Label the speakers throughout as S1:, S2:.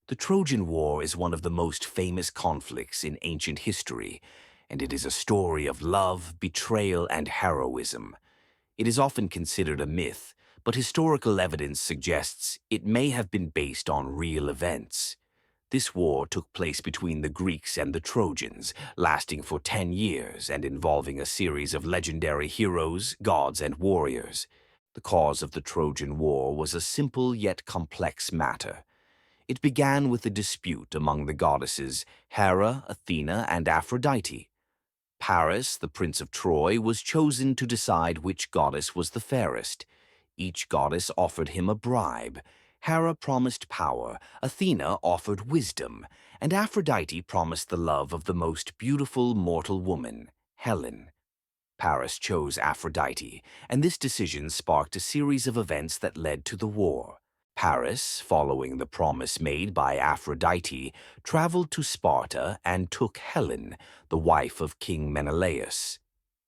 S1: The Trojan War is one of the most famous conflicts in ancient history, and it is a story of love, betrayal, and heroism. It is often considered a myth, but historical evidence suggests it may have been based on real events. This war took place between the Greeks and the Trojans, lasting for 10 years and involving a series of legendary heroes, gods, and warriors. The cause of the Trojan War was a simple yet complex matter. It began with a dispute among the goddesses Hera, Athena, and Aphrodite. Paris, the prince of Troy, was chosen to decide which goddess was the fairest. Each goddess offered him a bribe. Hera promised power, Athena offered wisdom, and Aphrodite promised the love of the most beautiful mortal woman, Helen. Paris chose Aphrodite, and this decision sparked a series of events that led to the war. Paris, following the promise made by Aphrodite, traveled to Sparta and took Helen, the wife of King Menelaus.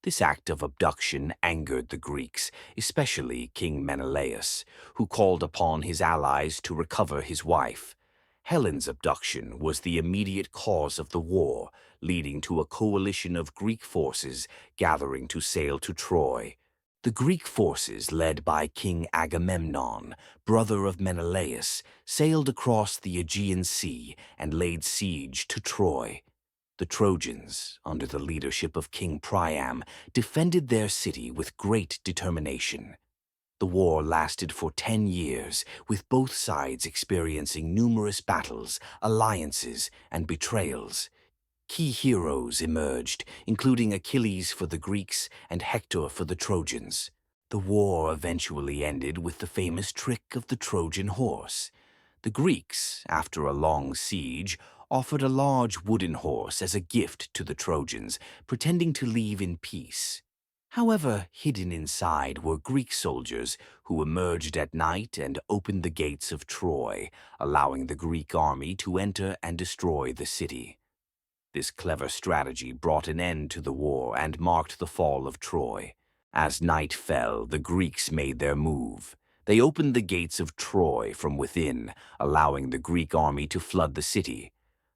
S1: This act of abduction angered the Greeks, especially King Menelaus, who called upon his allies to recover his wife. Helen's abduction was the immediate cause of the war, leading to a coalition of Greek forces gathering to sail to Troy. The Greek forces, led by King Agamemnon, brother of Menelaus, sailed across the Aegean Sea and laid siege to Troy. The Trojans, under the leadership of King Priam, defended their city with great determination. The war lasted for 10 years, with both sides experiencing numerous battles, alliances, and betrayals. Key heroes emerged, including Achilles for the Greeks and Hector for the Trojans. The war eventually ended with the famous trick of the Trojan horse. The Greeks, after a long siege, offered a large wooden horse as a gift to the Trojans, pretending to leave in peace. However, hidden inside were Greek soldiers who emerged at night and opened the gates of Troy, allowing the Greek army to enter and destroy the city. This clever strategy brought an end to the war and marked the fall of Troy. As night fell, the Greeks made their move. They opened the gates of Troy from within, allowing the Greek army to flood the city.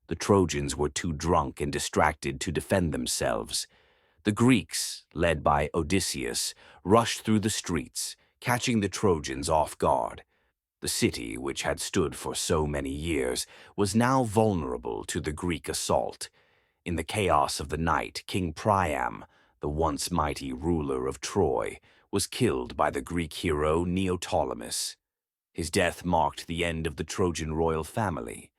S1: The Trojans were too drunk and distracted to defend themselves. The Greeks, led by Odysseus, rushed through the streets, catching the Trojans off guard. The city, which had stood for so many years, was now vulnerable to the Greek assault. In the chaos of the night, King Priam, the once mighty ruler of Troy, was killed by the Greek hero Neoptolemus. His death marked the end of the Trojan royal family.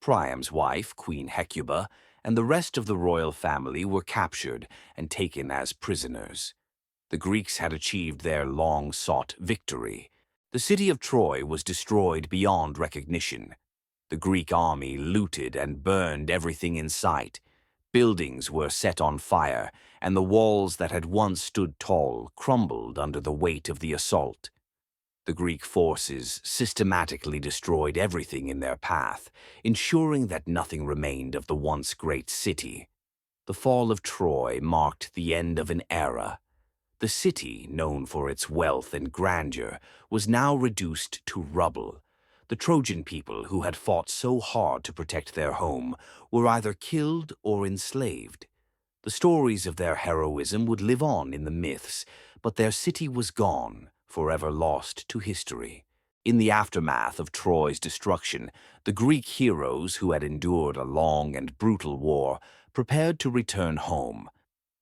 S1: Priam's wife, Queen Hecuba, and the rest of the royal family were captured and taken as prisoners. The Greeks had achieved their long-sought victory. The city of Troy was destroyed beyond recognition. The Greek army looted and burned everything in sight. Buildings were set on fire, and the walls that had once stood tall crumbled under the weight of the assault. The Greek forces systematically destroyed everything in their path, ensuring that nothing remained of the once great city. The fall of Troy marked the end of an era. The city, known for its wealth and grandeur, was now reduced to rubble. The Trojan people, who had fought so hard to protect their home, were either killed or enslaved. The stories of their heroism would live on in the myths, but their city was gone, forever lost to history. In the aftermath of Troy's destruction, the Greek heroes, who had endured a long and brutal war, prepared to return home.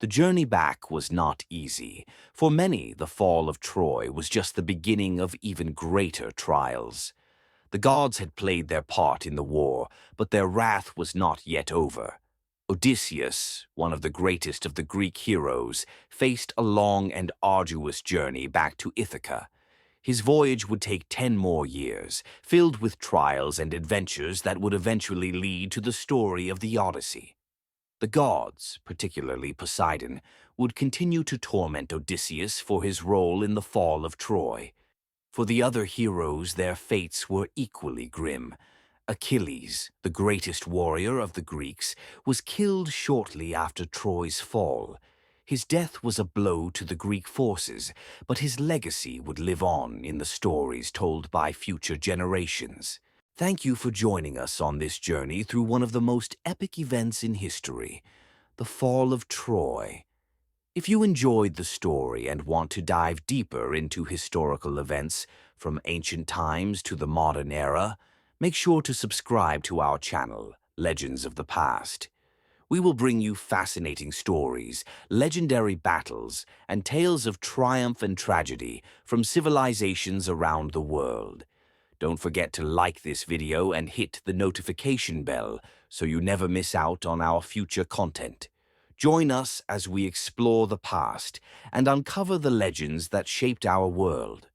S1: The journey back was not easy. For many, the fall of Troy was just the beginning of even greater trials. The gods had played their part in the war, but their wrath was not yet over. Odysseus, one of the greatest of the Greek heroes, faced a long and arduous journey back to Ithaca. His voyage would take 10 more years, filled with trials and adventures that would eventually lead to the story of the Odyssey. The gods, particularly Poseidon, would continue to torment Odysseus for his role in the fall of Troy. For the other heroes, their fates were equally grim. Achilles, the greatest warrior of the Greeks, was killed shortly after Troy's fall. His death was a blow to the Greek forces, but his legacy would live on in the stories told by future generations. Thank you for joining us on this journey through one of the most epic events in history, the fall of Troy. If you enjoyed the story and want to dive deeper into historical events from ancient times to the modern era, make sure to subscribe to our channel, Legends of the Past. We will bring you fascinating stories, legendary battles, and tales of triumph and tragedy from civilizations around the world. Don't forget to like this video and hit the notification bell so you never miss out on our future content. Join us as we explore the past and uncover the legends that shaped our world.